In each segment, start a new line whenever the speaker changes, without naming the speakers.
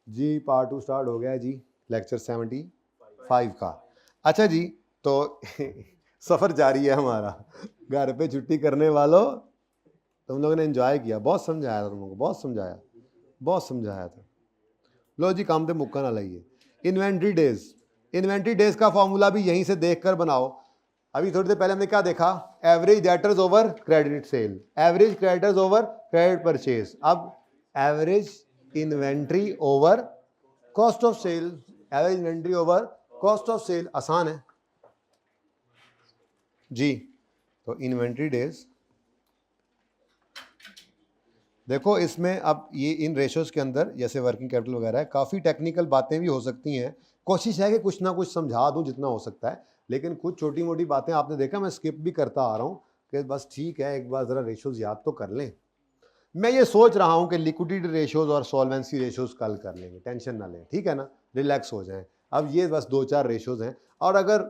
जी part 2 start हो गया जी, lecture 75 का। अच्छा जी, तो सफ़र जारी है हमारा। घर पे छुट्टी करने वालों, तुम लोगों ने एंजॉय किया, बहुत समझाया था तुम लोगों को, बहुत समझाया था। लो जी, काम पे मुक्का ना लाइए। इन्वेंट्री डेज, इन्वेंट्री डेज का फॉर्मूला भी यहीं से देखकर बनाओ। अभी थोड़ी देर पहले हमने क्या देखा, average debtors over credit sale, average creditors over credit purchase. अब average inventory over cost of sale, average inventory over cost of sale, आसान है जी। तो इन्वेंट्री डेज देखो, इसमें अब ये इन रेशोज के अंदर जैसे वर्किंग कैपिटल वगैरह है, काफ़ी टेक्निकल बातें भी हो सकती हैं। कोशिश है कि कुछ ना कुछ समझा दूं जितना हो सकता है, लेकिन कुछ छोटी मोटी बातें आपने देखा मैं स्किप भी करता आ रहा हूं कि बस ठीक है, एक बार ज़रा रेशोज याद तो कर लें। मैं ये सोच रहा हूं कि लिक्विडिटी रेशोज और सॉल्वेंसी रेशोज कल कर लेंगे, टेंशन ना लें, ठीक है ना, रिलैक्स हो जाएं। अब ये बस 2-4 रेशोज हैं, और अगर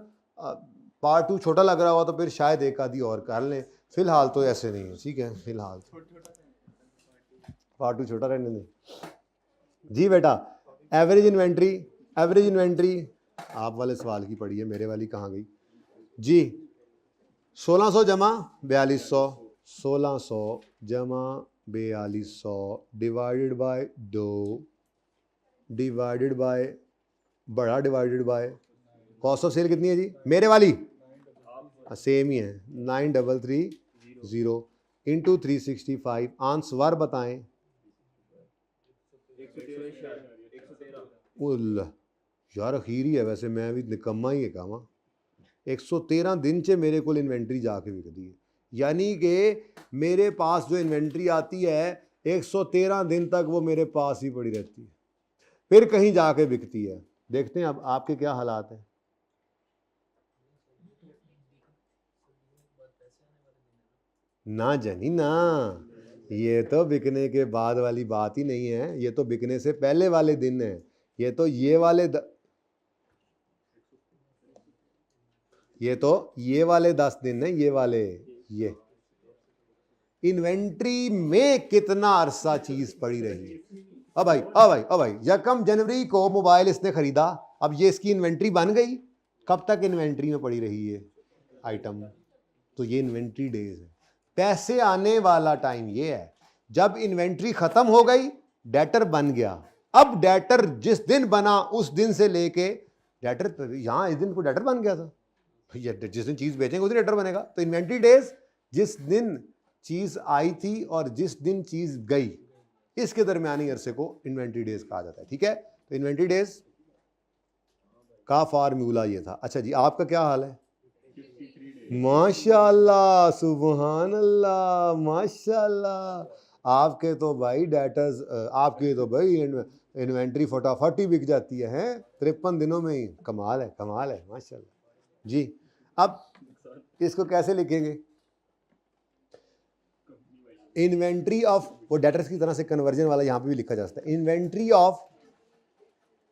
पार्ट 2 छोटा लग रहा हो तो फिर शायद एक आधी और कर लें, फिलहाल तो ऐसे नहीं है, ठीक है, फिलहाल पार्ट 2 छोटा रहने दें जी। बेटा एवरेज इन्वेंट्री, एवरेज इन्वेंट्री आप वाले सवाल की पड़ी है, मेरे वाली कहाँ गई जी। 1600 जमा 4200, 1600 जमा 4200 डिवाइडेड बाय 2 डिवाइडेड बाय बड़ा divided by cost of sale कितनी है जी, मेरे वाली सेम ही है 9330 इंटू 365। आंसर बताएं। यार अखीर ही है, वैसे मैं भी निकम्मा ही है कामा। 113 दिन चे मेरे को इन्वेंट्री जाके बिकती है, यानी कि मेरे पास जो इन्वेंट्री आती है 113 दिन तक वो मेरे पास ही पड़ी रहती है, फिर कहीं जाके बिकती है। देखते हैं अब आपके क्या हालात हैं। ना जानी ना, ये तो बिकने के बाद वाली बात ही नहीं है, ये तो बिकने से पहले वाले दिन है। ये तो ये वाले ये वाले 10 दिन है, ये वाले। ये इन्वेंट्री में कितना अरसा चीज पड़ी रही। अब भाई यकम जनवरी को मोबाइल इसने खरीदा, अब ये इसकी इन्वेंट्री बन गई, कब तक इन्वेंट्री में पड़ी रही है आइटम, तो ये इन्वेंट्री डेज है। पैसे आने वाला टाइम ये है जब इन्वेंट्री खत्म हो गई, डेटर बन गया। अब डेटर जिस दिन बना उस दिन से लेके डेटर, यहां इस दिन को डेटर बन गया था, जिस दिन चीज बेचेंगे उस दिन डेटर बनेगा। तो इन्वेंट्री डेज जिस दिन चीज आई थी और जिस दिन चीज गई, इसके दरमियानी अरसे को इन्वेंट्री डेज कहा जाता है, ठीक है। तो इन्वेंट्री डेज का फार्मूला ये था। अच्छा जी, आपका क्या हाल है? माशाल्लाह, सुबहान अल्लाह, माशाल्लाह। आपके तो भाई डेटर्स, आपके तो भाई इन्वेंट्री फटाफट ही बिक जाती है 53 दिनों में ही। कमाल है, कमाल है, माशाल्लाह जी। अब इसको कैसे लिखेंगे? इन्वेंट्री ऑफ, वो डेटर्स की तरह से कन्वर्जन वाला यहां पे भी लिखा जा सकता है। Inventory of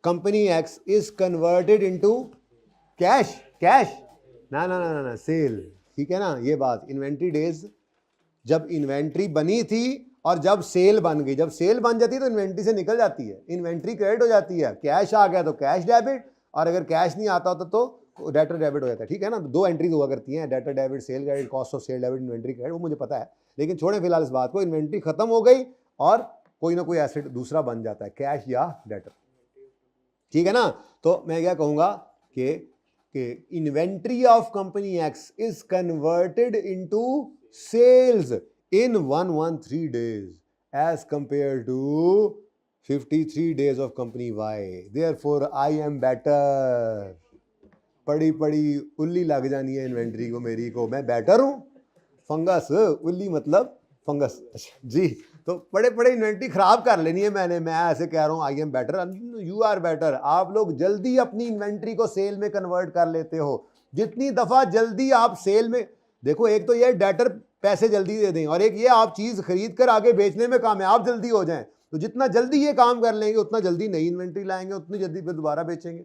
company X is converted into cash, cash ना ना ना ना सेल, ठीक है ना। ये बात इन्वेंट्री डेज जब इन्वेंट्री बनी थी और जब सेल बन गई, जब सेल बन जाती है तो इन्वेंट्री से निकल जाती है, इन्वेंट्री क्रेडिट हो जाती है। कैश आ गया तो कैश डेबिट, और अगर कैश नहीं आता होता तो डेटर डेबिट हो जाता है, ठीक है ना। दो एंट्रीज हुआ करती हैं, debtor debit, sale credit, cost of sale debit, inventory credit, वो मुझे पता है, लेकिन छोड़े फिलहाल इस बात को। इन्वेंट्री खत्म हो गई और कोई ना कोई एसेट दूसरा बन जाता है, कैश या डेटर, ठीक है ना। तो मैं क्या कहूंगा कि inventory of company X is converted into sales in 113 days as compared to 53 days of company Y. Therefore, I am better. पड़ी पड़ी उल्ली लग जानी है इन्वेंट्री को मेरी को, मैं बेटर हूं। फंगस, उल्ली मतलब फंगस जी। तो बड़े बड़े इन्वेंट्री खराब कर लेनी है मैंने, मैं ऐसे कह रहा हूं I am better, you are better. आप लोग जल्दी अपनी इन्वेंट्री को सेल में कन्वर्ट कर लेते हो। जितनी दफा जल्दी आप सेल में, देखो एक तो ये डेटर पैसे जल्दी दे दें, और एक ये आप चीज खरीद कर आगे बेचने में कामयाब जल्दी हो जाएं। तो जितना जल्दी ये काम कर लेंगे उतना जल्दी नई इन्वेंट्री लाएंगे, उतनी जल्दी फिर दोबारा बेचेंगे।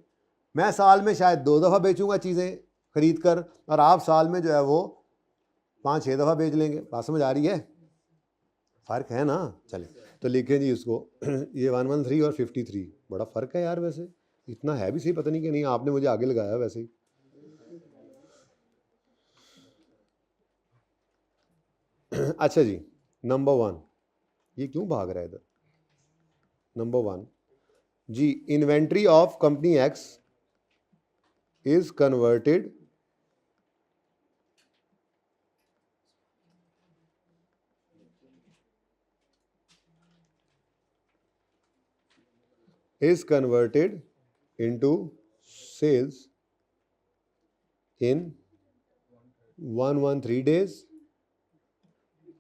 मैं साल में शायद 2 दफा बेचूंगा चीजें खरीद कर, और आप साल में जो है वो 5-6 दफा बेच लेंगे। बात समझ आ रही है? फर्क है ना। चले तो लिखें जी इसको ये 113 और 53, बड़ा फ़र्क है यार, वैसे इतना है भी सही, पता नहीं कि नहीं, आपने मुझे आगे लगाया वैसे ही। अच्छा जी, नंबर 1, ये क्यों भाग रहा है इधर? नंबर 1 जी, inventory of company X is converted into sales in 113 days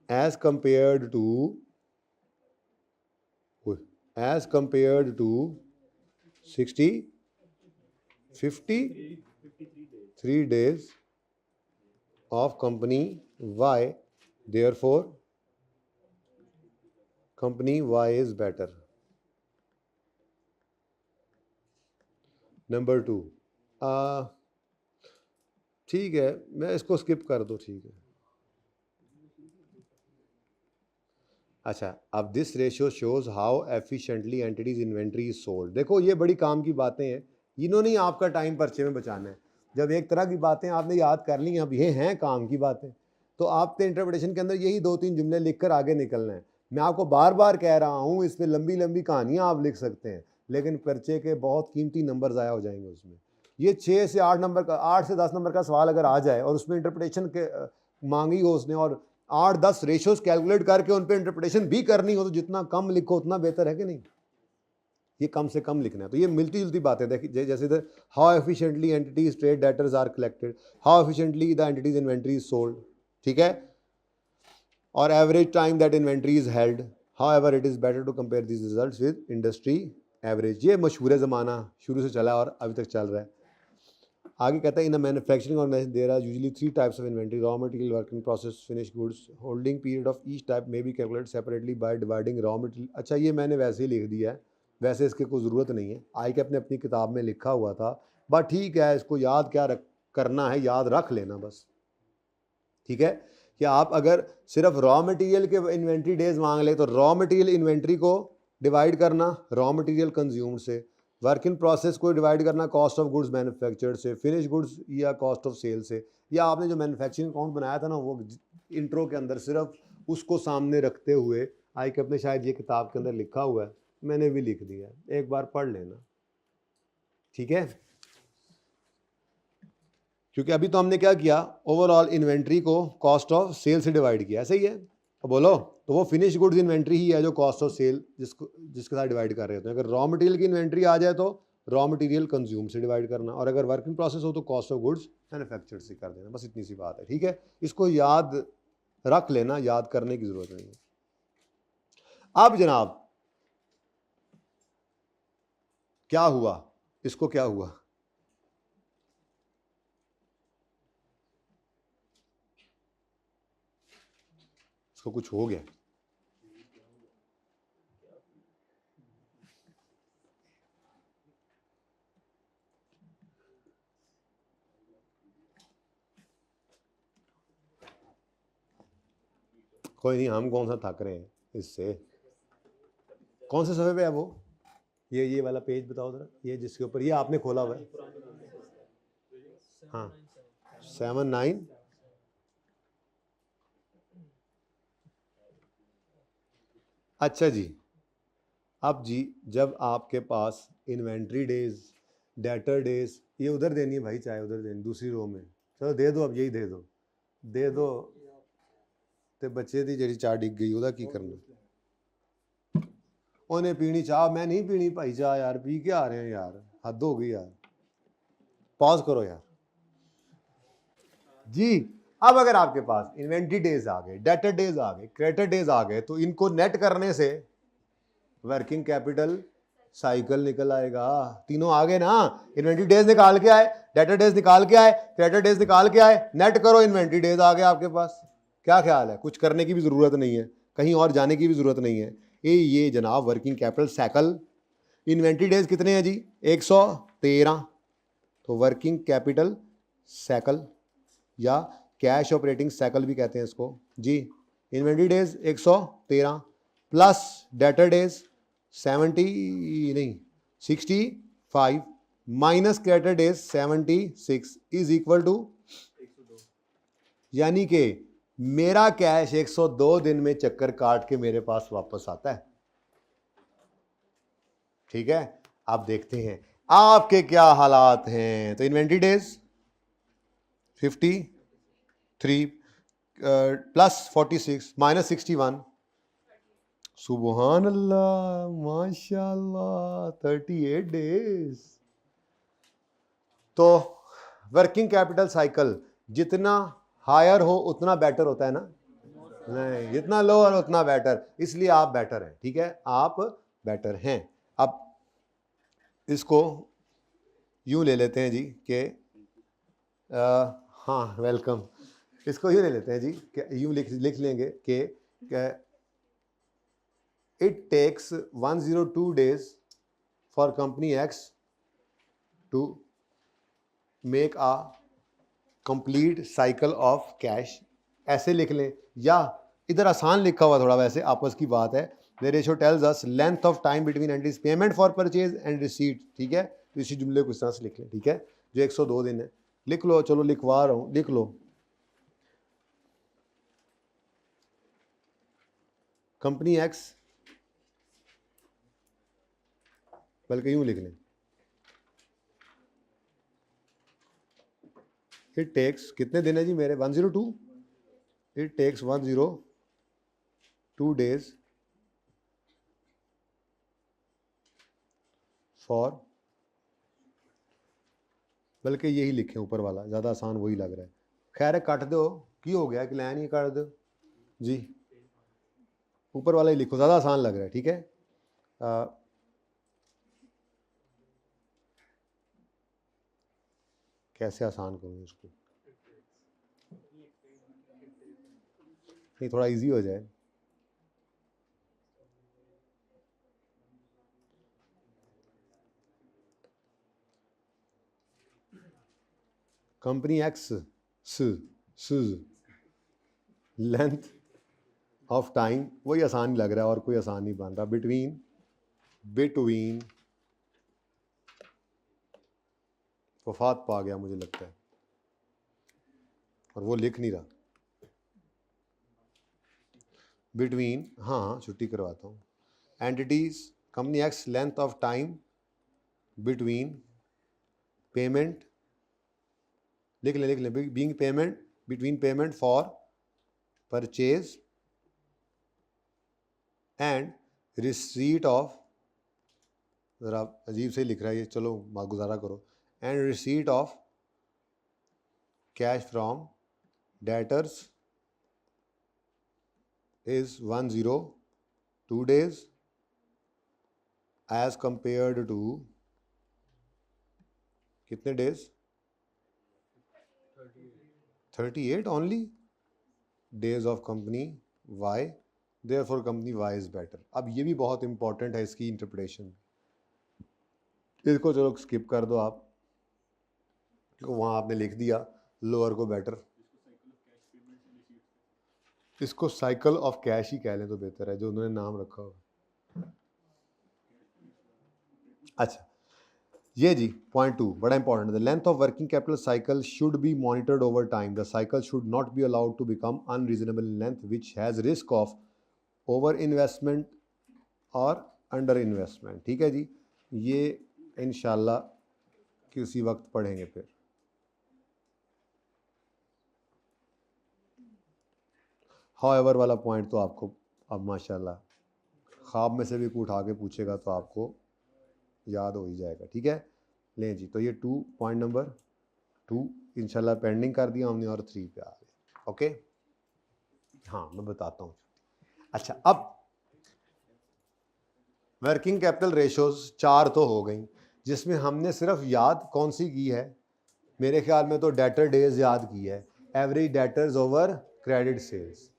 as compared to 53 days of company Y. Therefore, company Y is better. Number 2, ठीक है, मैं इसको स्किप कर दो, ठीक है। अच्छा, अब this ratio shows how efficiently entities inventory is sold. देखो ये बड़ी काम की बातें हैं, इन्होंने ही आपका टाइम पर्चे में बचाना है। जब एक तरह की बातें आपने याद कर ली, अब ये हैं काम की बातें, तो आपके इंटरप्रिटेशन के अंदर यही 2-3 जुमले लिखकर आगे निकलना है। मैं आपको बार बार कह रहा हूँ, इस पर लंबी लंबी कहानियाँ आप लिख सकते हैं, लेकिन पर्चे के बहुत कीमती नंबर ज़ाया हो जाएंगे उसमें। ये 6 से 8 नंबर का, 8 से 10 नंबर का सवाल अगर आ जाए और उसमें इंटरप्रिटेशन के मांगी हो उसने, और 8-10 रेशोज कैलकुलेट करके उन पर इंटरप्रिटेशन भी करनी हो, तो जितना कम लिखो उतना बेहतर है कि नहीं? ये कम से कम लिखना है। तो ये मिलती जुलती बातें देखिए, जैसे इधर how efficiently entities trade debtors are collected, how efficiently the entities inventory is sold, ठीक है, और average time that inventory is held. However it is better to compare these results with industry average. ये मशहूर ज़माना शुरू से चला और अभी तक चल रहा है। आगे कहता है in manufacturing organization there are usually 3 types of inventory, raw material, work in process, finish goods. Holding period of each type may be calculated separately by dividing raw material. अच्छा, ये मैंने वैसे ही लिख दिया है, वैसे इसकी कोई ज़रूरत नहीं है, आई के अपनी किताब में लिखा हुआ था, बट ठीक है, इसको याद क्या करना है, याद रख लेना बस, ठीक है। कि आप अगर सिर्फ रॉ मटेरियल के इन्वेंट्री डेज मांग ले, तो रॉ मटेरियल इन्वेंट्री को डिवाइड करना रॉ मटेरियल कंज्यूम्ड से, वर्क इन प्रोसेस को डिवाइड करना कॉस्ट ऑफ गुड्स मैन्युफैक्चर्ड से, फिनिश गुड्स या कॉस्ट ऑफ सेल से। या आपने जो मैन्युफैक्चरिंग अकाउंट बनाया था ना, वो इंट्रो के अंदर सिर्फ उसको सामने रखते हुए, आई के अपने शायद ये किताब के अंदर लिखा हुआ है, मैंने भी लिख दिया, एक बार पढ़ लेना, ठीक है। क्योंकि अभी तो हमने क्या किया, ओवरऑल इन्वेंट्री को कॉस्ट ऑफ सेल से डिवाइड किया, सही है। तो बोलो, तो वो फिनिश गुड्स इन्वेंट्री ही है जो कॉस्ट ऑफ सेल जिसके साथ डिवाइड कर रहे होते हैं। अगर रॉ मटेरियल की इन्वेंट्री आ जाए तो रॉ मटेरियल कंज्यूम से डिवाइड करना, और अगर वर्क इन प्रोसेस हो तो कॉस्ट ऑफ गुड्स मैन्युफैक्चर्ड से कर देना, बस इतनी सी बात है, ठीक है। इसको याद रख लेना, याद करने की जरूरत नहीं है। अब जनाब क्या हुआ, इसको क्या हुआ, इसको कुछ हो गया, कोई नहीं, हम कौन सा थक रहे हैं इससे। कौन से सफ़े पे है वो, ये वाला पेज बताओ जरा, ये जिसके ऊपर ये आपने खोला हुआ है, हाँ 7-9। अच्छा जी, अब जी जब आपके पास इन्वेंट्री डेज, डेटर डेज, ये उधर देनी है भाई, चाहे उधर देनी, दूसरी रो में, चलो दे दो, अब यही दे दो, दे दो। तो बच्चे दी जी चाह डिग गई, ਉਹਦਾ की करना, उन्हें पीनी चाह, मैं नहीं पीनी भाई चाह यार, पी के आ रहे हैं यार, हद हो गई यार, पॉज करो यार जी। अब अगर आपके पास इन्वेंट्री डेज आ गए, डेटर डेज आ गए, क्रेडिटर डेज आ गए, तो इनको नेट करने से वर्किंग कैपिटल साइकिल निकल आएगा। तीनों आ गए ना, इन्वेंट्री डेज निकाल के आए, डेटर डेज निकाल के आए, क्रेडिटर डेज निकाल के आए, नेट करो, इन्वेंट्री डेज आ गए आपके पास। क्या ख्याल है, कुछ करने की भी ज़रूरत नहीं है, कहीं और जाने की भी ज़रूरत नहीं है। ये जनाब working capital cycle, inventory days कितने हैं जी, 113, तो वर्किंग कैपिटल साइकिल या कैश ऑपरेटिंग साइकिल भी कहते हैं इसको जी। Inventory days 113, plus debtor days 70 नहीं 65 minus creditor days 76 is equal to, यानी कि मेरा कैश 102 दिन में चक्कर काट के मेरे पास वापस आता है। ठीक है, आप देखते हैं आपके क्या हालात हैं। तो इन्वेंट्री डेज 53 प्लस 46 माइनस 61, सुबहान अल्लाह माशाल्लाह 38 डेज। तो वर्किंग कैपिटल साइकिल जितना हायर हो उतना बेटर होता है ना, नहीं जितना लोअर उतना बेटर, इसलिए आप बेटर हैं। ठीक है, आप बेटर हैं। अब इसको यूं ले लेते हैं जी कि हाँ वेलकम, इसको यूं ले लेते हैं जी कि यूं लिख लेंगे कि it takes 102 days for company X to make a complete cycle of cash, ऐसे लिख लें, या इधर आसान लिखा हुआ थोड़ा वैसे आपस की बात है। The ratio tells us length of time between entries payment for purchase and receipt. ठीक है, तो इसी जुमले को इस तरह से लिख लें। ठीक है, जो 102 दिन है लिख लो, चलो लिखवा रहा हूं, लिख लो। कंपनी एक्स, बल्कि यूं लिख लें, इट टेक्स, कितने दिन है जी मेरे 102, इट टेक्स 102 days फॉर, बल्कि यही लिखें ऊपर वाला, ज़्यादा आसान वही लग रहा है। खैर काट दो, की हो गया कि लाइन ही काट दो जी, ऊपर वाला ही लिखो, ज़्यादा आसान लग रहा है। ठीक है, कैसे आसान करूँ इसको, नहीं थोड़ा इजी हो जाए। Company x length of time, वही आसान लग रहा है और कोई आसान नहीं बन रहा। बिटवीन वफात पा गया मुझे लगता है, और वो लिख नहीं रहा। बिटवीन, हाँ छुट्टी करवाता हूँ, entities company x length of time between payment, लिख ले being payment, between payment for purchase and receipt of, ज़रा अजीब से लिख रहा है ये, चलो गुजारा करो, and receipt of cash from debtors is 102 days as compared to कितने days, 38 only days of company Y, therefore company Y is better। अब ये भी बहुत इंपॉर्टेंट है इसकी इंटरप्रिटेशन, इसको चलो स्किप कर दो आप, वहाँ आपने लिख दिया लोअर को बेटर, इसको साइकिल ऑफ कैश ही कह लें तो बेहतर है, जो उन्होंने नाम रखा हो। अच्छा ये जी पॉइंट 2 बड़ा इंपॉर्टेंट है, the length of working capital cycle should be monitored over time, the cycle should not be allowed to become unreasonable in length which has risk of over investment और अंडर इन्वेस्टमेंट। ठीक है जी, ये इंशाल्लाह किसी वक्त पढ़ेंगे। फिर हाउएवर वाला पॉइंट तो आपको अब माशाल्लाह ख्वाब में से भी कोई उठा के पूछेगा तो आपको याद हो ही जाएगा। ठीक है, लें जी, तो ये 2 पॉइंट नंबर 2 इंशाल्लाह पेंडिंग कर दिया हमने और 3 पे आ गए। ओके, हाँ मैं बताता हूँ। अच्छा, अब वर्किंग कैपिटल रेशोज 4 तो हो गई, जिसमें हमने सिर्फ याद कौन सी की है, मेरे ख्याल में तो डेटर डेज याद की है, average debtors over credit sales,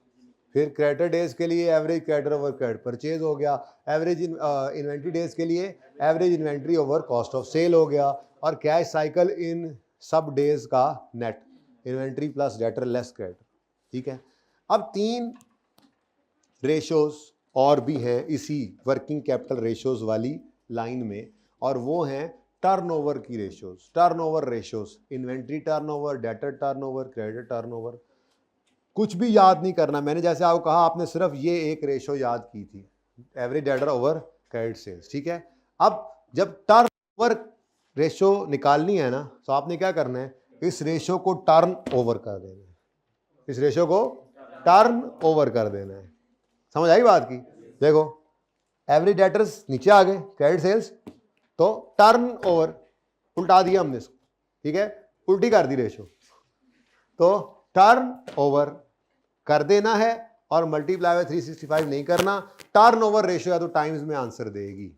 फिर क्रेडिटर डेज के लिए average creditor over credit purchase हो गया, एवरेज इन्वेंट्री डेज के लिए average inventory over cost of sale हो गया, और कैश साइकिल इन सब डेज का net inventory plus debtor less creditor. ठीक है, अब 3 रेशोज और भी हैं इसी वर्किंग कैपिटल रेशियोज वाली लाइन में, और वो हैं टर्नओवर की ratios, turnover ratios, inventory turnover, debtor turnover, credit turnover. कुछ भी याद नहीं करना, मैंने जैसे आपको कहा आपने सिर्फ ये एक रेशियो याद की थी, average debtor over credit sales, ठीक है। अब जब टर्नओवर रेशियो निकालनी है ना, तो आपने क्या करना है, इस रेशियो को टर्न ओवर कर देना है, इस रेशियो को टर्न ओवर कर देना है। समझ आई बात की? देखो एवरेज डेटर्स नीचे आ गए, क्रेडिट सेल्स, तो टर्न ओवर उल्टा दिया हमने इसको, ठीक है, उल्टी कर दी रेशियो, तो टर्न ओवर कर देना है और मल्टीप्लाई बाय 365 नहीं करना। टर्न ओवर रेशियो या तो टाइम्स में आंसर देगी,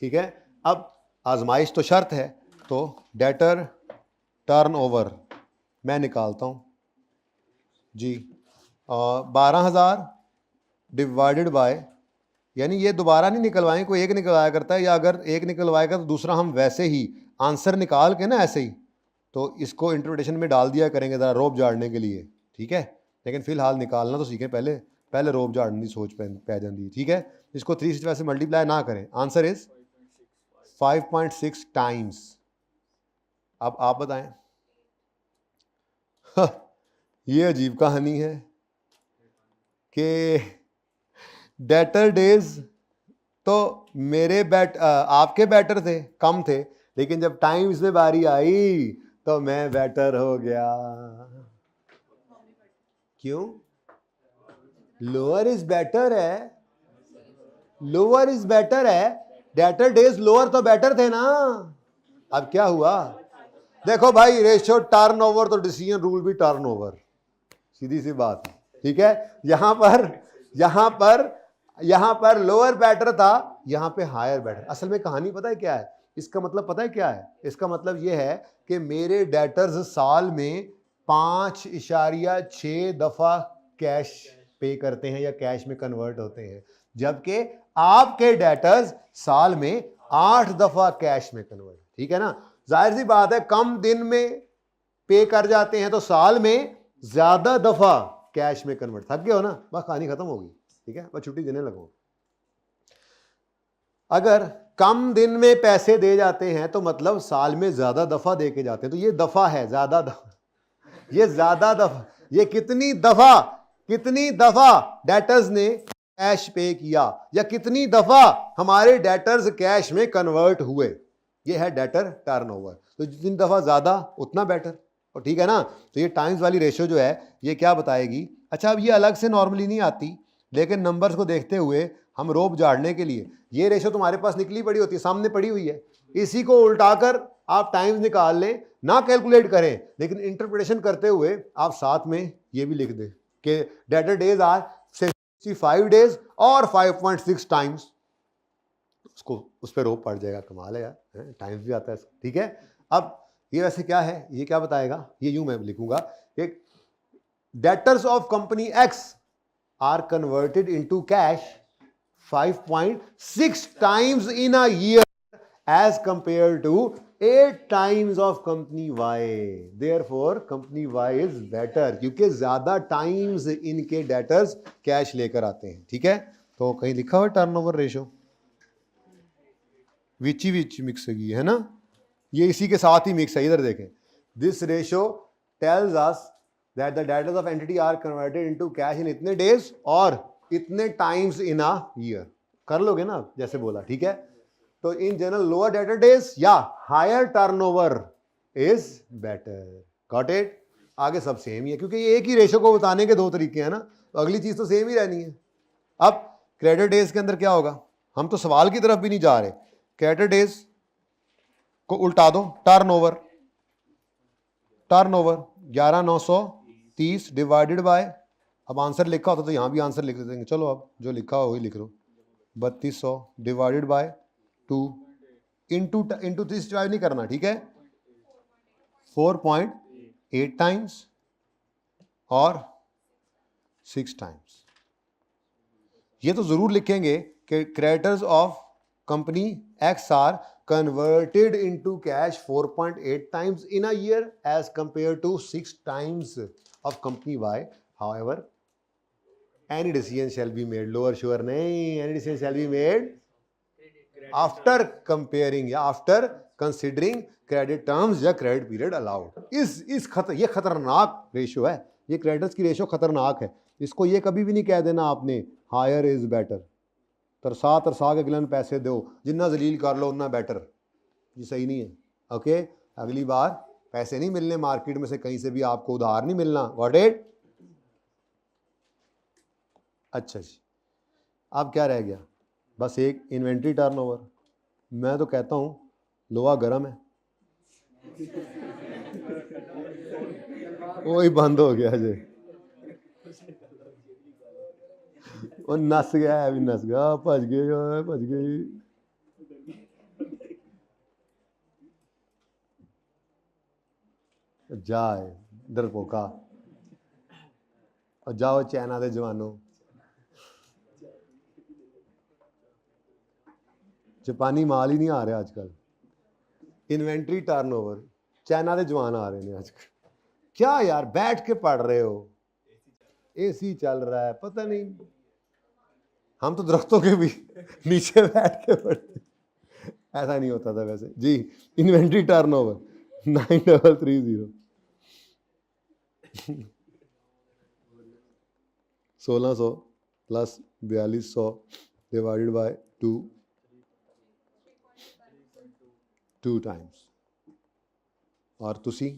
ठीक है। अब आजमाइश तो शर्त है, तो डेटर टर्न ओवर मैं निकालता हूं जी, 12,000 डिवाइडेड बाय, यानी ये दोबारा नहीं निकलवाएं, कोई एक निकलवाया करता है, या अगर एक निकलवाएगा तो दूसरा हम वैसे ही आंसर निकाल के ना ऐसे ही, तो इसको इंटरप्रिटेशन में डाल दिया करेंगे ज़रा रोब झाड़ने के लिए, ठीक है। लेकिन फिलहाल निकालना तो सीखें, पहले रोब झाड़ने की सोच पै जाती है, ठीक है। इसको 365 से मल्टीप्लाई ना करें, आंसर इज 5.6 टाइम्स। अब आप बताएं, ये अजीब कहानी है कि डेटर डेज तो मेरे आपके बेटर थे, कम थे, लेकिन जब टाइम्स में बारी आई तो मैं बेटर हो गया। क्यों? लोअर इज बेटर है, लोअर इज बेटर है, डेटर डेज लोअर तो बेटर थे ना। अब क्या हुआ, देखो भाई रेशियो टर्नओवर तो डिसीजन रूल भी टर्नओवर, सीधी सी बात है, ठीक है। यहां पर लोअर बेटर था, यहां पे हायर बेटर। असल में कहानी पता है क्या है, इसका मतलब पता है क्या है, इसका मतलब यह है कि मेरे डेटर्स साल में 5.6 दफा कैश पे करते हैं या कैश में कन्वर्ट होते हैं, जबकि आपके डेटर्स साल में 8 दफा कैश में कन्वर्ट, ठीक है ना। जाहिर सी बात है, कम दिन में पे कर जाते हैं तो साल में ज्यादा दफा कैश में कन्वर्ट। थक गए हो ना, बस कहानी खत्म होगी, ठीक है, बस छुट्टी देने लगो। अगर कम दिन में पैसे दे जाते हैं तो मतलब साल में ज्यादा दफा दे के जाते हैं, तो ये दफा है, ज्यादा दफा, ये ज्यादा दफा, ये कितनी दफा डेटर्स ने कैश पे किया, या कितनी दफा हमारे डेटर्स कैश में कन्वर्ट हुए, ये है डेटर टर्नओवर। तो जितनी दफा ज्यादा उतना बेटर, और ठीक है ना। तो ये टाइम्स वाली रेशियो जो है ये क्या बताएगी, अच्छा अब ये अलग से नॉर्मली नहीं आती, लेकिन नंबर्स को देखते हुए हम रोब झाड़ने के लिए, ये रेशियो तुम्हारे पास निकली पड़ी होती है, सामने पड़ी हुई है, इसी को उल्टाकर आप टाइम्स निकाल लें, ना कैलकुलेट करें, लेकिन इंटरप्रिटेशन करते हुए आप साथ में ये भी लिख दें कि डेटर डेज आर 65 डेज और 5.6 टाइम्स, उसको उस पर रोब पड़ जाएगा। कमाल है यार, टाइम्स भी आता है, ठीक है। अब ये वैसे क्या है, ये क्या बताएगा, ये यूं मैं लिखूंगा कि debtors of company X are converted into cash 5.6 times in a year as compare to 8 times of company Y. Therefore company Y is better, क्योंकि ज्यादा टाइम्स इनके डेटर्स कैश लेकर आते हैं, ठीक है। तो कहीं लिखा हुआ टर्नओवर रेशियो विच मिक्स है ना, ये इसी के साथ ही मिक्स है, इधर देखें। This ratio tells us that the debtors of entity are converted into cash in इतने डेज और इतने टाइम्स इन अ ईयर। कर लोगे ना जैसे बोला, ठीक है। तो in general lower debtor days या higher turnover is better, got it. आगे सब सेम ही है, क्योंकि ये एक ही रेशियो को बताने के दो तरीके हैं ना, तो अगली चीज तो सेम ही रहनी है। अब क्रेडिट डेज के अंदर क्या होगा, हम तो सवाल की तरफ भी नहीं जा रहे, क्रेडिट डेज को उल्टा दो, टर्नओवर 11,930 डिवाइडेड बाय, अब आंसर लिखा होता तो यहां भी आंसर लिख देंगे, चलो अब जो लिखा हो वही लिख लो, 3200 डिवाइडेड बाय 2 इंटू 365 नहीं करना, ठीक है, 4.8 टाइम्स और 6 टाइम्स। ये तो जरूर लिखेंगे कि creditors of company X are converted into cash 4.8 times in a year as compared to 6 times of company Y. However, any decision shall be made, lower sure नहीं, any decision shall be made after comparing या after considering credit terms या credit period allowed. ये खतरनाक ratio है, ये creditors की ratio खतरनाक है। इसको ये कभी भी नहीं कह देना आपने हायर इज बेटर, तरसा के गिलन पैसे दो, जितना जलील कर लो उतना बेटर, ये सही नहीं है। ओके, अगली बार पैसे नहीं मिलने मार्केट में से कहीं से भी, आपको उधार नहीं मिलना। Got it? अच्छा जी, अब क्या रह गया? बस एक इन्वेंट्री टर्नओवर। मैं तो कहता हूं लोहा गर्म है, वही बंद हो गया जी, वो नस गया है, अभी नस गया, भज गई। जाए डरपोका, और जाओ चाइना दे जवानों, जापानी माल ही नहीं आ रहा आजकल। इन्वेंट्री टर्नओवर, चाइना दे जवान आ रहे हैं आजकल। क्या यार बैठ के पढ़ रहे हो, एसी चल रहा है, पता नहीं, हम तो दरख्तों के भी नीचे बैठ के पढ़ते, ऐसा नहीं होता था वैसे जी। Inventory turnover 9330 1600 plus 4200 divided by 2 times, और तुसी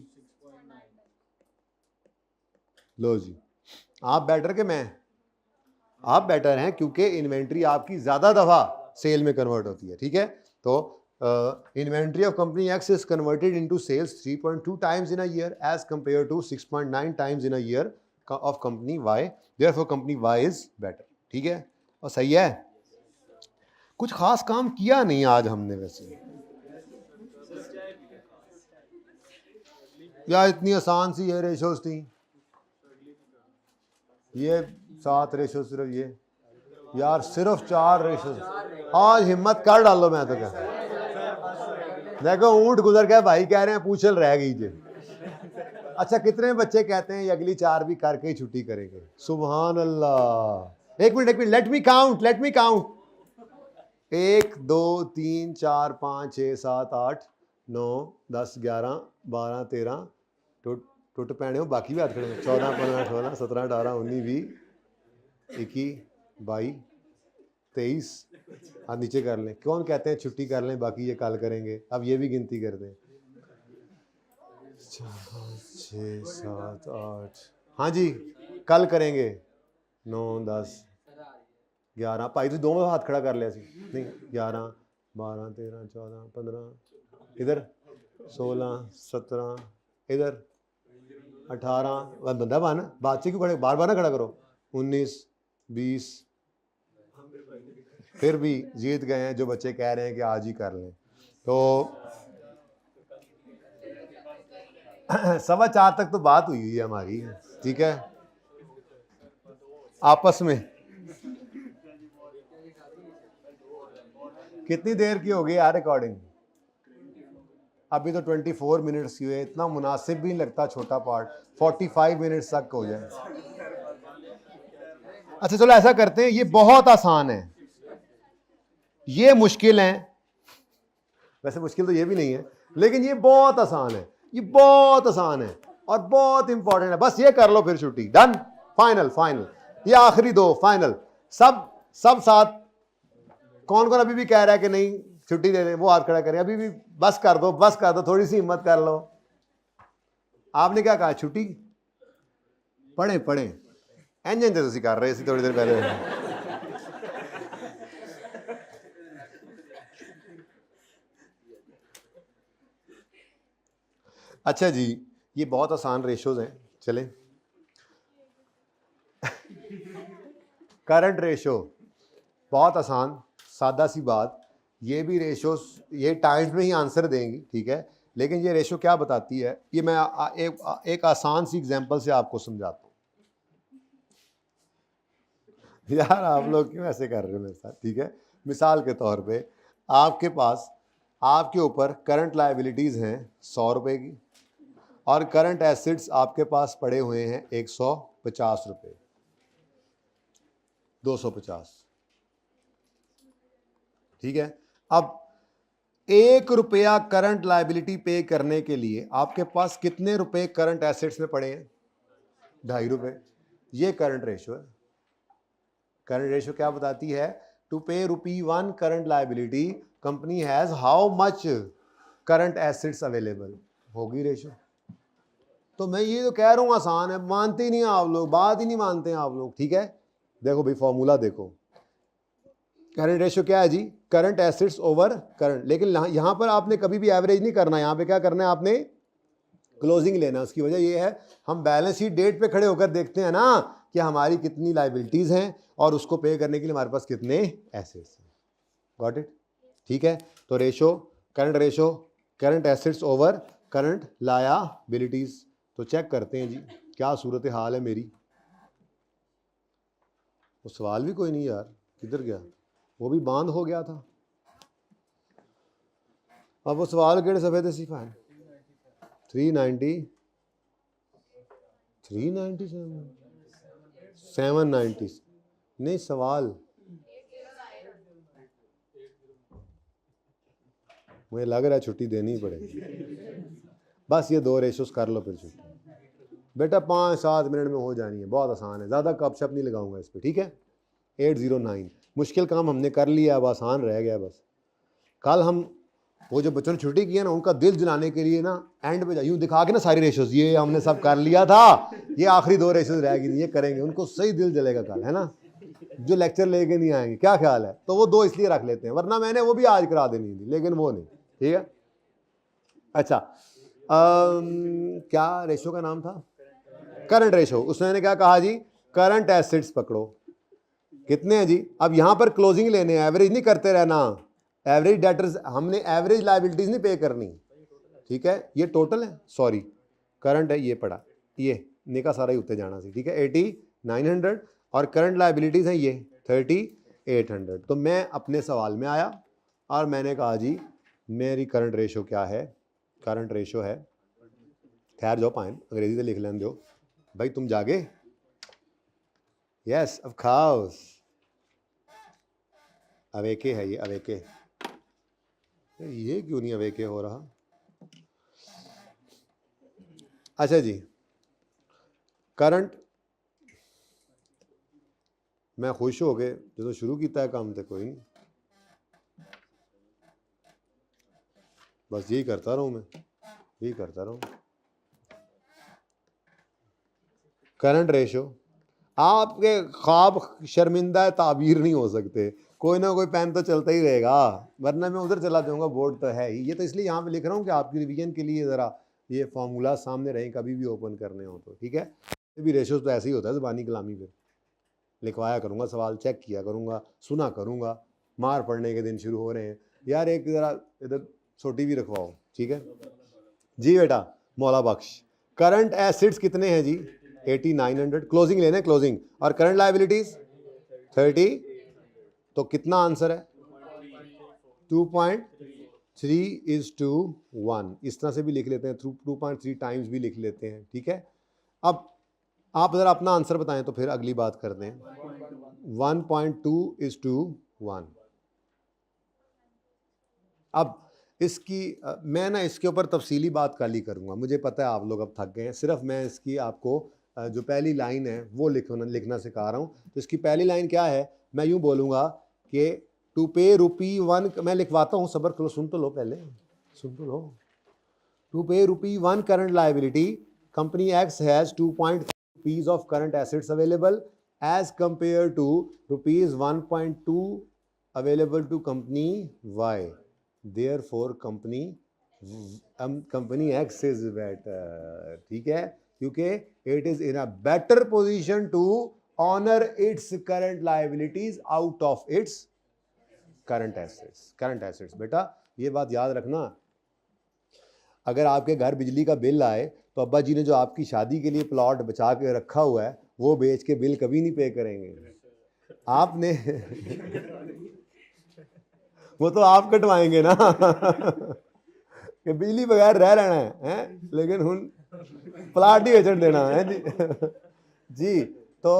लो जी, आप बेटर के मैं, आप बेटर हैं क्योंकि इन्वेंट्री आपकी ज्यादा दफा सेल में कन्वर्ट होती है। ठीक है, तो inventory of company X is converted into sales 3.2 times in a year as compare to 6.9 times in a year of company Y, therefore company Y is better. ठीक है, और सही है। कुछ खास काम किया नहीं आज हमने वैसे, या इतनी आसान सी ये रेशोज थी, ये 7 रेशो, सिर्फ ये यार, सिर्फ 4 रेशो। आज हिम्मत कर डालो, मैं तो कहता देखो ऊंट गुजर गया, भाई कह रहे हैं पूछल रह गई जे। अच्छा, कितने बच्चे कहते हैं ये अगली 4 भी करके ही छुट्टी करेंगे? सुभान अल्लाह। एक मिनट, लेट मी काउंट 1 2 3 4 5 6 7 8 9 10 11 12 13 टुट पैने हो, बाकी भी हाथ खड़े 14 15 16 17 18 19 20 21 22 23, हाथ नीचे कर लें। कौन कहते हैं छुट्टी कर लें, बाकी ये कल करेंगे? अब ये भी गिनती कर दें, 4 5 6 7 8, हाँ जी कल करेंगे, 9 10 11, भाई तो दोनों हाथ खड़ा कर लिया सी नहीं, 11 12 13 14 15, इधर 16 17, इधर 18, बंदा बन, बात से क्यों खड़े, बार बार ना खड़ा करो, 19 20, फिर भी जीत गए हैं जो बच्चे कह रहे हैं कि आज ही कर लें। तो 4:15 तक तो बात हुई है हमारी, ठीक है, आपस में। कितनी देर की हो गई यार रिकॉर्डिंग? अभी तो 24 मिनट्स की हुए, इतना मुनासिब भी नहीं लगता, छोटा पार्ट 45 मिनट्स तक हो जाए। अच्छा चलो ऐसा करते हैं, ये बहुत आसान है, ये मुश्किल है, वैसे मुश्किल तो ये भी नहीं है, लेकिन ये बहुत आसान है, ये बहुत आसान है और बहुत इंपॉर्टेंट है। बस ये कर लो फिर छुट्टी, डन, फाइनल। ये आखिरी 2 फाइनल, सब साथ। कौन अभी भी कह रहा है कि नहीं छुट्टी दे दें, वो हाथ खड़ा करें, अभी भी बस कर दो, थोड़ी सी हिम्मत कर लो। आपने क्या कहा? छुट्टी? पढ़े इंजन तो कर रहे थे थोड़ी देर पहले। अच्छा जी, ये बहुत आसान रेशोज हैं, चलें। करंट रेशो बहुत आसान, सादा सी बात। ये भी रेशो ये टाइम्स में ही आंसर देंगी, ठीक है, लेकिन ये रेशो क्या बताती है, ये मैं एक आसान सी एग्जांपल से आपको समझाता हूँ। यार आप लोग क्यों ऐसे कर रहे हो मेरे साथ? ठीक है, मिसाल के तौर पे आपके पास, आपके ऊपर करंट लायबिलिटीज़ हैं 100 रुपये की, और करंट एसिड्स आपके पास पड़े हुए हैं 150 रुपये। 250। ठीक है, अब 1 रुपया करंट लायबिलिटी पे करने के लिए आपके पास कितने रुपए करंट एसेट्स में पड़े हैं? 2.5 रुपए। ये करंट रेशो है। करंट रेशो क्या बताती है? To pay ₹1 current liability, company has how much current assets available, होगी रेशो। तो मैं ये तो कह रहा हूं आसान है, मानते ही नहीं आप लोग, बात ही नहीं मानते हैं आप लोग। ठीक है, देखो भाई फॉर्मूला देखो, करंट रेशो क्या है जी? Current assets over current. लेकिन यहां पर आपने कभी भी एवरेज नहीं करना, यहां पे क्या करना है आपने? क्लोजिंग लेना। उसकी वजह ये है, हम बैलेंस शीट डेट पे खड़े होकर देखते हैं ना कि हमारी कितनी लायबिलिटीज हैं और उसको पे करने के लिए हमारे पास कितने एसेट्स हैं। Got it? ठीक है, तो ratio, current ratio, current assets over current liabilities. तो चेक करते हैं जी क्या सूरत हाल है मेरी। वो सवाल भी कोई नहीं यार, किधर गया? वो भी बांध हो गया था। अब वो सवाल केड़े सफे थे सी फाइन? 390, 397, 790 नहीं सवाल, मुझे लग रहा है छुट्टी देनी पड़ेगी। बस ये 2 रेशोस कर लो फिर छुट्टी। बेटा 5-7 मिनट में हो जानी है, बहुत आसान है, ज़्यादा गपशप नहीं लगाऊंगा इस पर। ठीक है, 809 मुश्किल काम हमने कर लिया, अब आसान रह गया बस। कल हम वो जो बच्चों ने छुट्टी की है ना, उनका दिल जलाने के लिए ना एंड पे यूँ दिखा के ना सारी रेशोज, ये हमने सब कर लिया था, ये आखिरी 2 रेशोज रह गई, ये करेंगे, उनको सही दिल जलेगा कल, है ना, जो लेक्चर लेके नहीं आएंगे। क्या ख्याल है? तो वो 2 इसलिए रख लेते हैं, वरना मैंने वो भी आज करा देनी थी, लेकिन वो नहीं। ठीक है, अच्छा क्या रेशो का नाम था? Current ratio. उसने क्या कहा जी? करंट एसेट्स पकड़ो, कितने हैं जी? अब यहां पर क्लोजिंग लेने, एवरेज नहीं करते रहना, एवरेज डेटर्स, हमने एवरेज लायबिलिटीज नहीं पे करनी। ठीक है, ये टोटल है, सॉरी करंट है, ये पड़ा, ये निका सारा ही उत्ते जाना सी। ठीक है, 8900 और करंट लायबिलिटीज हैं ये 3800। तो मैं अपने सवाल में आया और मैंने कहा जी मेरी करंट रेशो क्या है? करंट रेशो है, खैर जाओ पाइन अंग्रेजी से लिख लें दो भाई, तुम जागे? यस ऑफ कोर्स, अवेके है ये, अवेके। ये क्यों नहीं अवेके हो रहा? अच्छा जी, करंट, मैं खुश हो गए जो शुरू किया है काम, तो कोई नहीं, बस यही करता रहूं, मैं यही करता रहूं। करंट रेशो, आपके ख्वाब शर्मिंदा ताबीर नहीं हो सकते, कोई ना कोई पेन तो चलता ही रहेगा, वरना मैं उधर चला जाऊंगा, बोर्ड तो है ही। ये तो इसलिए यहाँ पे लिख रहा हूँ कि आपकी रिवीजन के लिए ज़रा ये फॉर्मूला सामने रहें, कभी भी ओपन करने हो तो। ठीक है, ये भी रेशोज तो ऐसे ही होता है, ज़बानी कलामी पे लिखवाया करूँगा, सवाल चेक किया करूँगा, सुना करूँगा। मार पड़ने के दिन शुरू हो रहे हैं यार, एक ज़रा इधर छोटी भी रखवाओ। ठीक है जी बेटा, मौला बख्श। करंट एसेट्स कितने हैं जी? 8900, क्लोजिंग लेने, क्लोजिंग, और करंट लायबिलिटीज 30, तो कितना आंसर है? 2.3:1। इस तरह से भी लिख लेते हैं, 2.3 टाइम्स भी लिख लेते हैं। ठीक है, अब आप जरा अपना आंसर बताएं तो फिर अगली बात करते हैं। 1.2:1। अब इसकी मैं ना इसके ऊपर तफसीली बात कल ही करूँगा, मुझे पता है आप लोग अब थक गए हैं, सिर्फ मैं इसकी आपको जो पहली लाइन है वो लिखना सिखा रहा हूँ। तो इसकी पहली लाइन क्या है? मैं यूँ बोलूँगा कि टू पे ₹1, मैं लिखवाता हूँ, सब्र करो, सुन तो लो, पहले सुन तो लो। To pay ₹1 current liability, company X has 2.3 of current assets available as compare to ₹1.2 available to company Y। Therefore company X is better। ठीक है, क्योंकि it is in a better position to honor its current liabilities out of its current assets। current assets, बेटा ये बात याद रखना, अगर आपके घर बिजली का बिल आए तो अब्बा जी ने जो आपकी शादी के लिए प्लॉट बचा के रखा हुआ है वो बेच के बिल कभी नहीं पे करेंगे आपने वो तो आप कटवाएंगे ना कि बिजली बगैर रह लेना है, लेकिन हुन प्लाट ही बेचन देना है जी जी। तो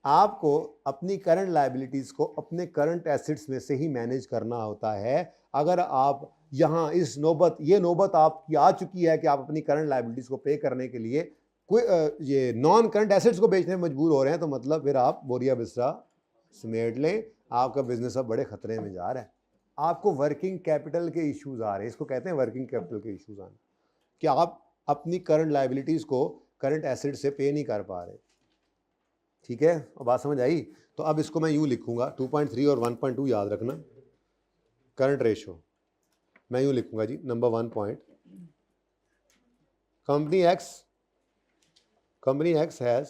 आपको अपनी करंट लायबिलिटीज को अपने करंट एसेट्स में से ही मैनेज करना होता है। अगर आप यहाँ इस ये नौबत आपकी आ चुकी है कि आप अपनी करंट लायबिलिटीज को पे करने के लिए कोई ये नॉन करंट एसेट्स को बेचने में मजबूर हो रहे हैं, तो मतलब फिर आप बोरिया बिस्तरा समेट लें, आपका बिजनेस अब बड़े खतरे में जा रहा है। आपको वर्किंग कैपिटल के इश्यूज आ रहे हैं, इसको कहते हैं वर्किंग कैपिटल के इश्यूज आने, कि आप अपनी करंट लायबिलिटीज को करंट एसेट से पे नहीं कर पा रहे। ठीक है, अब बात समझ आई? तो अब इसको मैं यूं लिखूंगा, 2.3 और 1.2 याद रखना। करंट रेशो मैं यूं लिखूंगा जी, number 1 point, company X has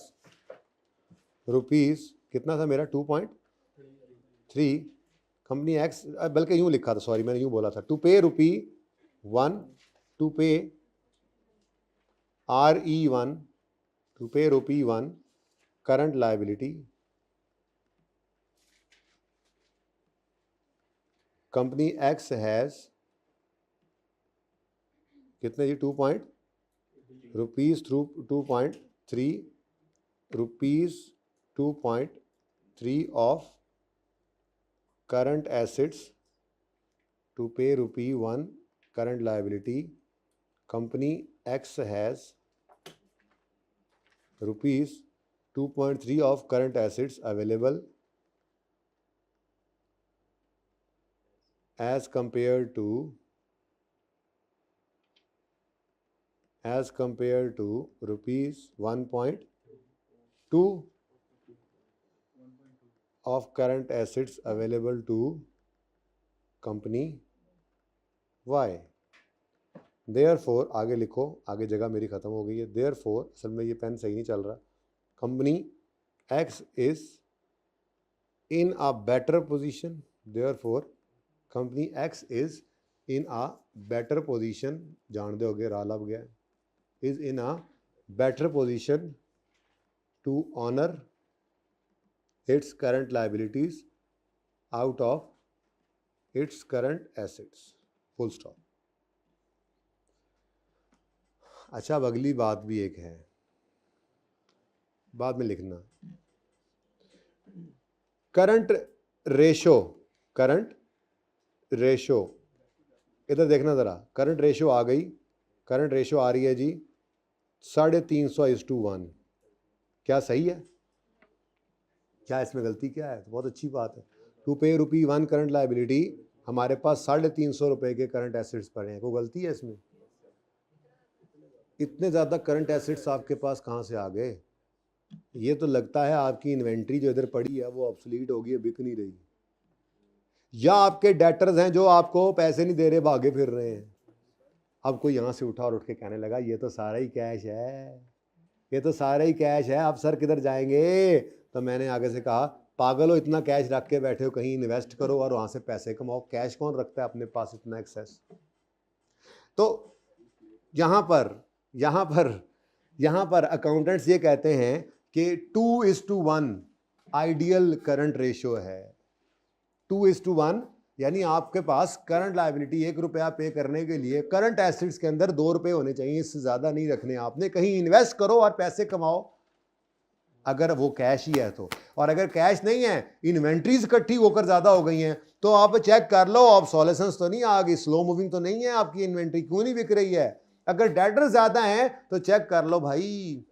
rupees, कितना था मेरा 2.3, कंपनी एक्स, बल्कि यूं लिखा था, सॉरी मैंने यूं बोला था, टू पे ₹1, टू पे RE1, to pay ₹1 current liability, company X has कितने जी, 2.3 of current assets to pay ₹1 current liability, company X has ₹2.3 of current assets available as compared to ₹1.2 of current assets available to company Y। Therefore, आगे लिखो, आगे जगह मेरी खत्म हो गई है। Therefore, असल में ये पेन सही नहीं चल रहा, company X is in a better position, therefore company X is in a better position, जान दोगे रा लग गया, is in a better position to honor its current liabilities out of its current assets, full stop। अच्छा, अब अगली बात भी एक है, बाद में लिखना, करंट रेशो, इधर देखना ज़रा, करंट रेशो आ गई, करंट रेशो आ रही है जी 350:1। क्या सही है? क्या इसमें गलती क्या है? तो बहुत अच्छी बात है। टू पे ₹1 करंट लायबिलिटी, हमारे पास 350 रुपये के करंट एसेट्स पड़े हैं, कोई गलती है इसमें? इतने ज़्यादा करंट एसेट्स आपके पास कहाँ से आ गए? ये तो लगता है आपकी इन्वेंट्री जो इधर पड़ी है वो ऑब्सोलीट हो गई है, बिक नहीं रही, या आपके डेटर्स हैं जो आपको पैसे नहीं दे रहे, भागे फिर रहे हैं। अब कोई यहाँ से उठा और उठ के कहने लगा ये तो सारा ही कैश है, ये तो सारा ही कैश है, अब सर किधर जाएंगे? तो मैंने आगे से कहा, पागल हो, इतना कैश रख के बैठे हो, कहीं इन्वेस्ट करो और वहाँ से पैसे कमाओ। कैश कौन रखता है अपने पास इतना एक्सेस? तो यहाँ पर अकाउंटेंट्स ये कहते हैं कि 2:1 आइडियल करंट रेशो है। 2:1 यानी आपके पास करंट लायबिलिटी ₹1 पे करने के लिए करंट एसेट्स के अंदर ₹2 होने चाहिए, इससे ज़्यादा नहीं रखने आपने। कहीं इन्वेस्ट करो और पैसे कमाओ, अगर वो कैश ही है तो। और अगर कैश नहीं है, इन्वेंट्रीज इकट्ठी होकर ज़्यादा हो गई हैं, तो आप चेक कर लो, ऑब्सोलेसेंस तो नहीं आ गई, स्लो मूविंग तो नहीं है आपकी इन्वेंट्री, क्यों नहीं बिक रही है? अगर डेटर ज़्यादा हैं तो चेक कर लो भाई,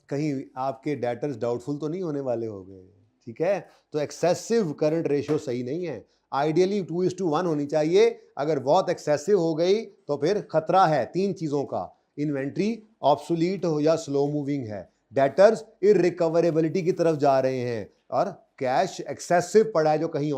कहीं आपके डेटर्स डाउटफुल तो नहीं होने वाले हो गए। ठीक है, तो एक्सेसिव करंट रेशो सही नहीं है, आइडियली 2:1 होनी चाहिए। अगर बहुत एक्सेसिव हो गई तो फिर खतरा है 3 चीज़ों का, इन्वेंट्री ऑब्सोलीट हो या स्लो मूविंग है, डेटर्स इररिकवरेबिलिटी की तरफ जा रहे हैं, और कैश एक्सेसिव पड़ा है जो कहीं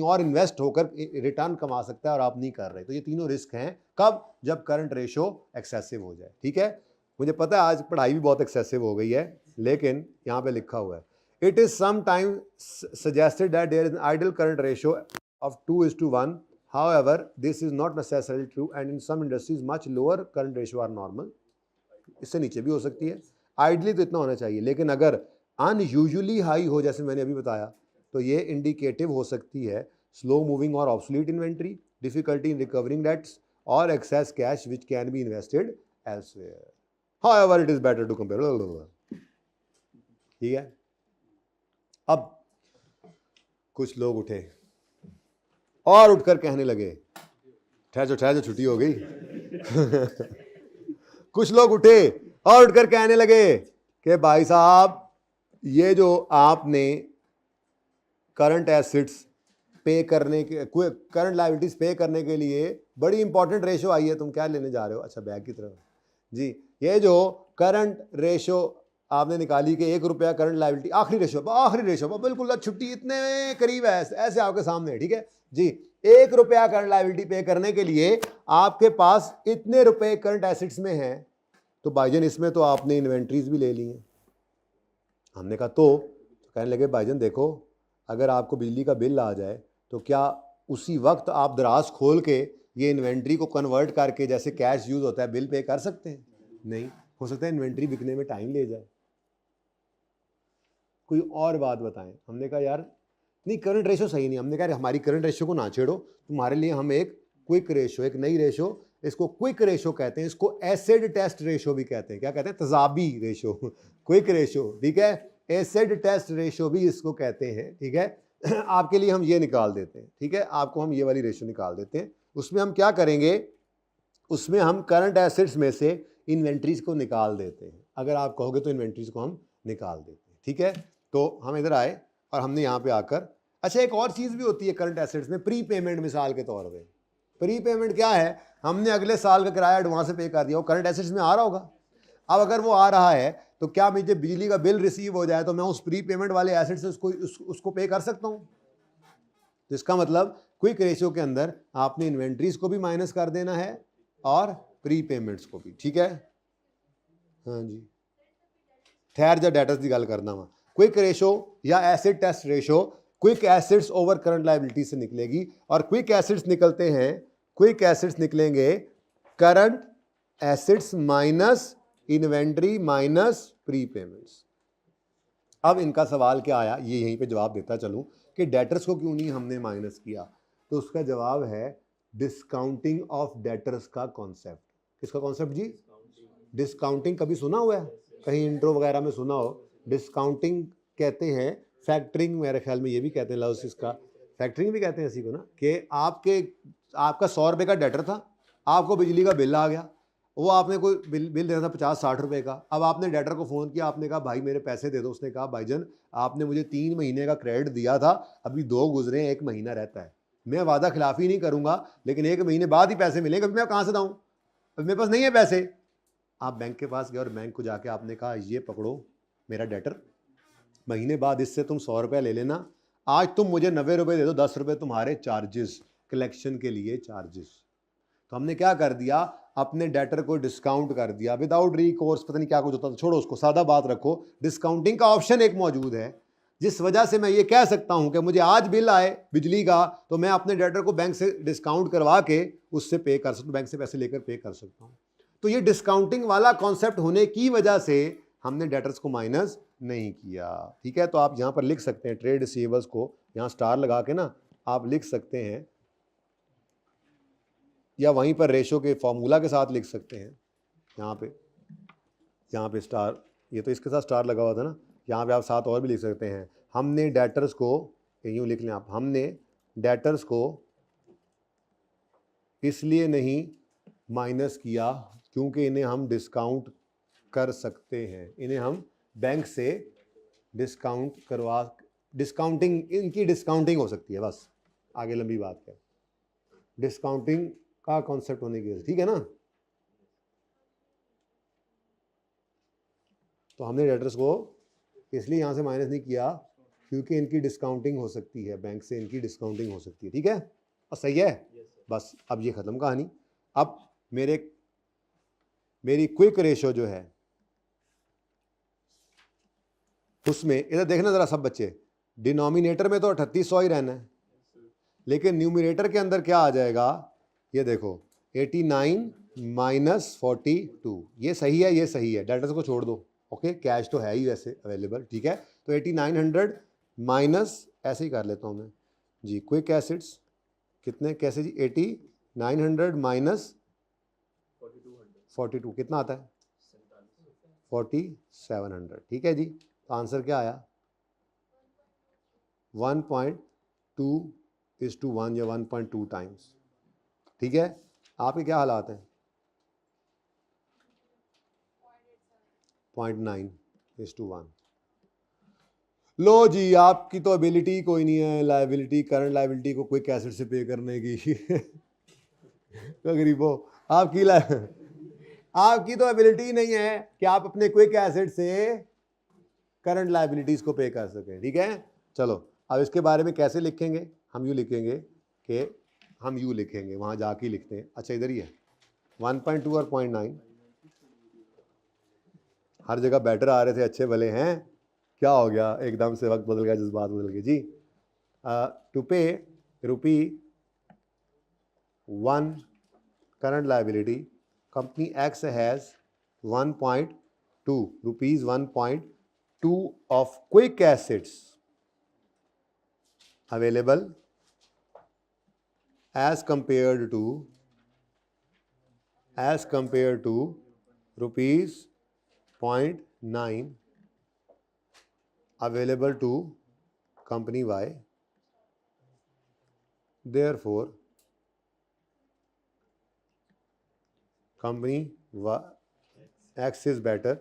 और इन्वेस्ट होकर रिटर्न कमा सकता है और आप नहीं कर रहे। तो ये तीनों रिस्क हैं, कब? जब करंट रेशो एक्सेसिव हो जाए। ठीक है, मुझे पता है आज पढ़ाई भी बहुत एक्सेसिव हो गई है, लेकिन यहाँ पे लिखा हुआ है, it is sometime suggested that there is an ideal current ratio of 2:1, however this is not necessarily true and in some industries much lower current ratio are normal। इससे नीचे भी हो सकती है, आइडियली तो इतना होना चाहिए, लेकिन अगर अनयूजुअली हाई हो, जैसे मैंने अभी बताया, तो ये इंडिकेटिव हो सकती है स्लो मूविंग और obsolete inventory, difficulty in recovering debts और excess cash which can be invested elsewhere. However, it is better to compare। ठीक है, अब कुछ लोग उठे और उठकर कहने लगे, ठहर जो छुट्टी हो गई कुछ लोग उठे और उठकर कहने लगे कि भाई साहब, ये जो आपने करंट एसेट्स पे करने के, करंट लायबिलिटीज पे करने के लिए बड़ी इंपॉर्टेंट रेशो आई है, तुम क्या लेने जा रहे हो? अच्छा, बैग की तरफ जी। ये जो करंट रेशो आपने निकाली कि ₹1 करंट लायबिलिटी, आखिरी रेशो बिल्कुल छुट्टी इतने करीब है, ऐसे आपके सामने, ठीक है जी। ₹1 करंट लायबिलिटी पे करने के लिए आपके पास इतने रुपए करंट एसेट्स में हैं, तो भाईजान इसमें तो आपने इन्वेंट्रीज भी ले ली हैं। हमने कहा तो कहने लगे भाईजान देखो, अगर आपको बिजली का बिल आ जाए तो क्या उसी वक्त आप दराज खोल के ये इन्वेंट्री को कन्वर्ट करके, जैसे कैश यूज होता है, बिल पे कर सकते हैं? नहीं हो सकता है, इन्वेंट्री बिकने में टाइम ले जाए। कोई और बात बताएं। हमने कहा यार नहीं, करंट रेशो सही नहीं। हमने कहा हमारी करंट रेशो को ना छेड़ो, तुम्हारे लिए हम एक क्विक रेशो, एक नई रेशो, इसको क्विक रेशो कहते हैं, इसको एसिड टेस्ट रेशो भी कहते हैं। क्या कहते हैं? तजाबी रेशो क्विक रेशो, ठीक है, एसिड टेस्ट रेशो भी इसको कहते हैं, ठीक है। आपके लिए हम ये निकाल देते हैं, ठीक है, आपको हम ये वाली रेशो निकाल देते हैं। उसमें हम क्या करेंगे, उसमें हम करंट एसेट्स में से इन्वेंट्रीज को निकाल देते हैं। अगर आप कहोगे तो इन्वेंट्रीज को हम निकाल देते हैं, ठीक है। तो हम इधर आए और हमने यहाँ पे आकर, अच्छा एक और चीज़ भी होती है करंट एसेट्स में, प्री पेमेंट। मिसाल के तौर पे प्री पेमेंट क्या है? हमने अगले साल का किराया एडवांस पे कर दिया, वो करंट एसेट्स में आ रहा होगा। अब अगर वो आ रहा है तो क्या मुझे बिजली का बिल रिसीव हो जाए तो मैं उस प्री पेमेंट वाले एसेट से उसको पे कर सकता हूँ? तो इसका मतलब क्विक रेशियो के अंदर आपने इन्वेंट्रीज को भी माइनस कर देना है और प्री पेमेंट्स को भी, ठीक है। हाँ जी, ठहर जा, डेटर्स की गल करना वा। क्विक रेशो या acid test ratio quick assets over current liability से निकलेगी, और क्विक एसिड्स निकलते हैं, क्विक एसिड्स निकलेंगे current assets minus inventory minus prepayments. अब इनका सवाल क्या आया, ये यहीं पे जवाब देता चलूं कि डेटर्स को क्यों नहीं हमने माइनस किया। तो उसका जवाब है डिस्काउंटिंग ऑफ डेटर्स का कॉन्सेप्ट। किसका कॉन्सेप्ट जी? डिस्काउंटिंग। कभी सुना हुआ है? कहीं इंट्रो वगैरह में सुना हो? डिस्काउंटिंग कहते हैं, फैक्टरिंग मेरे ख्याल में ये भी कहते हैं, लव्स इसका फैक्टरिंग भी कहते हैं इसी को ना, कि आपका ₹100 का डेटर था, आपको बिजली का बिल आ गया, वो आपने कोई बिल देना था 50-60 रुपए का। अब आपने डेटर को फ़ोन किया, आपने कहा भाई मेरे पैसे दे दो। उसने कहा भाईजान आपने मुझे 3 महीने का क्रेडिट दिया था, अभी 2 गुजरे, 1 महीना रहता है, मैं वादा खिलाफी नहीं करूंगा, लेकिन 1 महीने बाद ही पैसे मिलेंगे, अभी मैं कहाँ से दूँ, अभी मेरे पास नहीं है पैसे। आप बैंक के पास गए और बैंक को जाके आपने कहा ये पकड़ो मेरा डेटर, महीने बाद इससे तुम 100 रुपये ले लेना, आज तुम मुझे 90 रुपये दे दो, 10 रुपये तुम्हारे चार्जेस, कलेक्शन के लिए चार्जेस। तो हमने क्या कर दिया, अपने डेटर को डिस्काउंट कर दिया विदाउट रिकोर्स। पता नहीं क्या कुछ होता था, छोड़ो उसको, सादा बात रखो। डिस्काउंटिंग का ऑप्शन एक मौजूद है, जिस वजह से मैं ये कह सकता हूं कि मुझे आज बिल आए बिजली का, तो मैं अपने डेटर को बैंक से डिस्काउंट करवा के उससे पे कर सकता हूँ, बैंक से पैसे लेकर पे कर सकता हूँ। तो ये डिस्काउंटिंग वाला कॉन्सेप्ट होने की वजह से हमने डेटर्स को माइनस नहीं किया, ठीक है। तो आप यहाँ पर लिख सकते हैं ट्रेड रिसीवेबल्स को, यहाँ स्टार लगा के ना आप लिख सकते हैं, या वहीं पर रेशो के फॉर्मूला के साथ लिख सकते हैं। यहाँ पे स्टार, ये तो इसके साथ स्टार लगा हुआ था ना, यहाँ पे आप साथ और भी लिख सकते हैं। हमने डेटर्स को, यूँ लिख लें आप, हमने डेटर्स को इसलिए नहीं माइनस किया क्योंकि इन्हें हम डिस्काउंट कर सकते हैं, इन्हें हम बैंक से डिस्काउंट करवा, डिस्काउंटिंग, इनकी डिस्काउंटिंग हो सकती है, बस आगे लंबी बात है, डिस्काउंटिंग का कॉन्सेप्ट होने की वजह से, ठीक है ना। तो हमने डेटर्स को इसलिए यहाँ से माइनस नहीं किया क्योंकि इनकी डिस्काउंटिंग हो सकती है, बैंक से इनकी डिस्काउंटिंग हो सकती है, ठीक है, और सही है। बस अब ये ख़त्म कहानी। अब मेरी क्विक रेशो जो है उसमें, इधर देखना ज़रा सब बच्चे, डिनोमिनेटर में तो 3800 ही रहना है, लेकिन न्यूमिनेटर के अंदर क्या आ जाएगा, ये देखो 89 माइनस 42, ये सही है, ये सही है, डेटर्स को छोड़ दो, ओके, कैश तो है ही वैसे अवेलेबल, ठीक है। तो 8900 माइनस, ऐसे ही कर लेता हूँ मैं जी, क्विक एसिड्स कितने, कैसे जी, 8900 माइनस 42 कितना आता है, 4700, ठीक है जी। तो आंसर क्या आया, 1.2:1 या 1.2 टाइम्स। ठीक है, आपके क्या हालात हैं? 0.9:1। लो जी, आपकी तो एबिलिटी कोई नहीं है लाइबिलिटी, करंट लाइबिलिटी को क्विक एसिड से पे करने की। तो गरीबो, आपकी तो एबिलिटी नहीं है कि आप अपने क्विक एसिड से करंट लाइबिलिटीज को पे कर सकें। ठीक है, चलो अब इसके बारे में कैसे लिखेंगे? हम यूँ लिखेंगे कि हम यूँ लिखेंगे, वहाँ जाके लिखते हैं। अच्छा इधर ही है 1.2 और 0.9, हर जगह बेटर आ रहे थे, अच्छे भले हैं, क्या हो गया एकदम से वक्त बदल गया, जज्बात बदल गए जी। To pay ₹1 current liability, company X has 1.2 rupees 1.2 of quick assets available as compared to rupees 0.9 available to company Y. Therefore company X is better.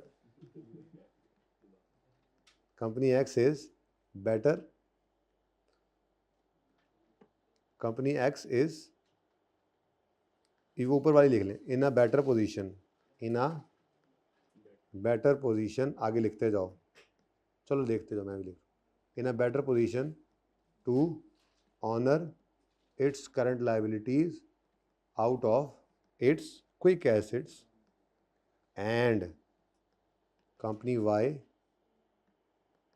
Company X is better. Company X is, ये ऊपर वाली लिख लें, in a better position, in a better position, आगे लिखते जाओ, चलो देखते जाओ, मैं भी लिख, in a better position to honour its current liabilities out of its quick assets and company Y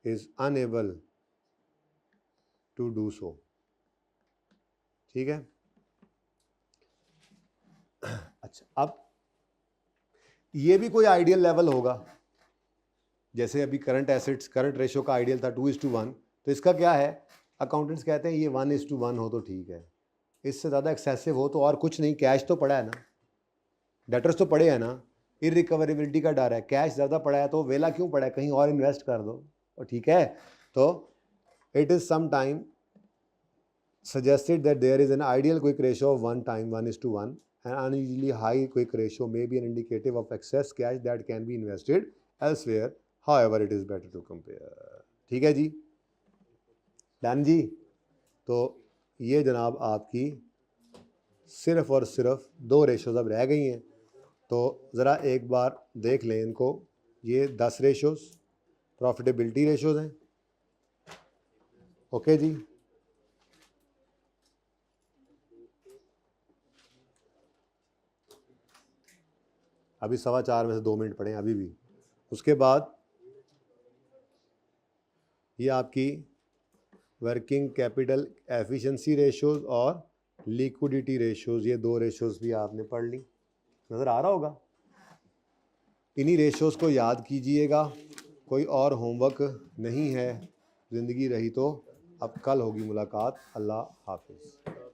is unable to do so. ठीक है, अच्छा अब ये भी कोई आइडियल लेवल होगा, जैसे अभी करंट एसिड्स करंट रेशियो का आइडियल था 2:1, तो इसका क्या है, अकाउंटेंट्स कहते हैं ये 1:1 हो तो ठीक है, इससे ज़्यादा एक्सेसिव हो तो और कुछ नहीं, कैश तो पड़ा है ना, डेटर्स तो पड़े हैं ना, इरिकवरेबिलिटी का डर है, कैश ज़्यादा पड़ा है तो वेला क्यों पड़ा है, कहीं और इन्वेस्ट कर दो, और ठीक है, तो it is sometime suggested that there is an ideal quick ratio of 1:1. An unusually high quick ratio may be an indicative of excess cash that can be invested elsewhere. However, it is better to compare. ठीक है जी, done जी। तो ये जनाब आपकी सिर्फ और सिर्फ 2 ratios अब रह गई हैं, तो ज़रा एक बार देख लें इनको। ये 10 रेशोज़ प्रॉफिटेबिलिटी रेशोज़ हैं। ओके जी, अभी 4:15 में से 2 मिनट पड़े हैं अभी भी। उसके बाद ये आपकी वर्किंग कैपिटल एफिशिएंसी रेशोज़ और लिक्विडिटी रेशोज़, ये 2 रेशोज़ भी आपने पढ़ ली, नज़र आ रहा होगा। इन्हीं रेशोज़ को याद कीजिएगा, कोई और होमवर्क नहीं है, ज़िंदगी रही तो अब कल होगी मुलाकात। अल्लाह हाफिज़।